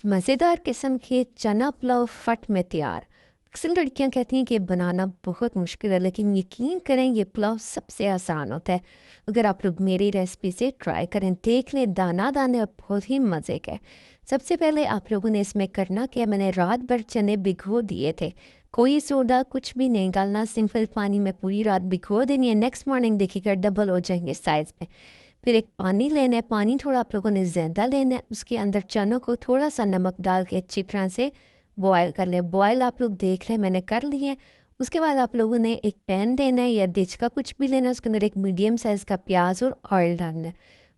मज़ेदार किस्म के चना पुलाव फट में तैयार। अक्सर लड़कियां कहती हैं कि बनाना बहुत मुश्किल है, लेकिन यकीन करें ये पुलाव सबसे आसान होता है। अगर आप लोग मेरी रेसिपी से ट्राई करें, देख लें दाना दाने और बहुत ही मज़े के। सबसे पहले आप लोगों ने इसमें करना क्या, मैंने रात भर चने भिगो दिए थे। कोई सोडा कुछ भी नहीं डालना, सिंपल पानी में पूरी रात भिगो देनी है। नेक्स्ट मॉर्निंग देखिएगा डबल हो जाएंगे साइज़ में। फिर एक पानी लेना है, पानी थोड़ा आप लोगों ने ज़्यादा लेना है। उसके अंदर चनों को थोड़ा सा नमक डाल के अच्छी तरह से बॉयल कर लें। बॉयल आप लोग देख लें मैंने कर लिए हैं। उसके बाद आप लोगों ने एक पैन लेना है या डिश का कुछ भी लेना है, उसके अंदर एक मीडियम साइज़ का प्याज और ऑयल डालना है।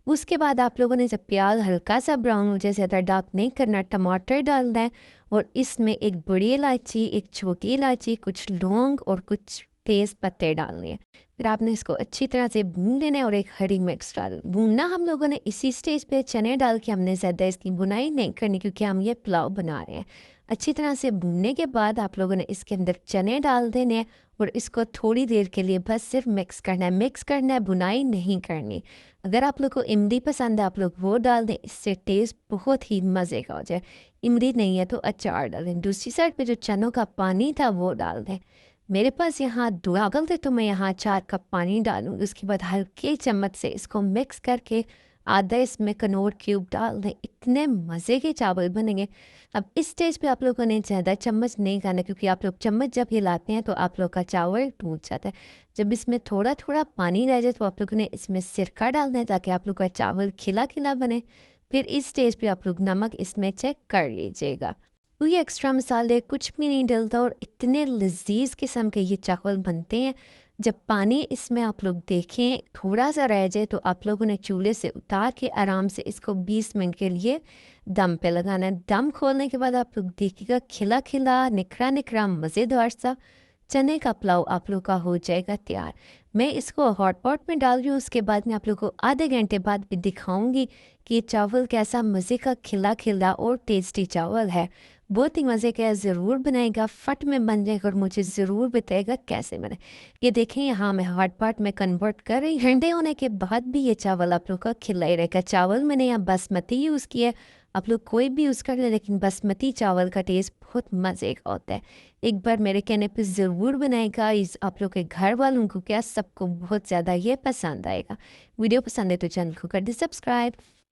उसके बाद आप लोगों ने जब प्याज हल्का सा ब्राउन हो जाए, ज़्यादा डार्क नहीं करना, टमाटर डालना है और इसमें एक बड़ी इलायची, एक छोटी इलायची, कुछ लौंग और कुछ तेज़ पत्ते डालने हैं। फिर आपने इसको अच्छी तरह से भून लेना है और एक हरी मिर्च डाल भूनना हम लोगों ने इसी स्टेज पे चने डाल के, हमने ज़्यादा इसकी बुनाई नहीं करनी क्योंकि हम ये पुलाव बना रहे हैं। अच्छी तरह से भूनने के बाद आप लोगों ने इसके अंदर चने डाल देने हैं और इसको थोड़ी देर के लिए बस सिर्फ मिक्स करना है, बुनाई नहीं करनी। अगर आप लोग को इमली पसंद है आप लोग वो डाल दें, इससे टेस्ट बहुत ही मज़े का हो जाए। इमली नहीं है तो अचार डालें। दूसरी साइड पे जो चनों का पानी था वो डाल दें। मेरे पास यहाँ दुआगल थे तो मैं यहाँ 4 कप पानी डालूँगी। उसके बाद हल्के चम्मच से इसको मिक्स करके आधा इसमें कनौर क्यूब डाल दें। इतने मज़े के चावल बनेंगे। अब इस स्टेज पे आप लोगों ने ज़्यादा चम्मच नहीं खाना क्योंकि आप लोग चम्मच जब हिलाते हैं तो आप लोग का चावल टूट जाता है। जब इसमें थोड़ा थोड़ा पानी रह जाए तो आप लोगों ने इसमें सिरका डालना है ताकि आप लोग का चावल खिला खिला बने। फिर इस स्टेज पे आप लोग नमक इसमें चेक कर लीजिएगा। कोई एक्स्ट्रा मसाले कुछ भी नहीं डलता और इतने लजीज किस्म के ये चावल बनते हैं। जब पानी इसमें आप लोग देखें थोड़ा सा रह जाए तो आप लोगों ने चूल्हे से उतार के आराम से इसको 20 मिनट के लिए दम पे लगाना है। दम खोलने के बाद आप लोग देखिएगा खिला खिला निखरा निखरा मज़ेदार सा चने का पुलाव आप लोग का हो जाएगा तैयार। मैं इसको हॉट पॉट में डाल रही हूँ, उसके बाद मैं आप लोग को आधे घंटे बाद भी दिखाऊंगी कि ये चावल कैसा मज़े का खिला खिला और टेस्टी चावल है। बहुत ही मज़े का है, ज़रूर बनाएगा, फट में बन जाएगा और मुझे ज़रूर बताएगा कैसे बने। ये देखें यहाँ मैं हॉट पॉट में कन्वर्ट कर रही, ठंडे होने के बाद भी ये चावल आप लोग का खिला ही रहेगा। चावल मैंने यहाँ बासमती यूज़ किया है, आप लोग कोई भी यूज़ कर ले, लेकिन बासमती चावल का टेस्ट बहुत मज़े का होता है। एक बार मेरे कहने पे ज़रूर बनाएगा। इस आप लोग के घर वालों को क्या सबको बहुत ज़्यादा ये पसंद आएगा। वीडियो पसंद है तो चैनल को कर दे सब्सक्राइब।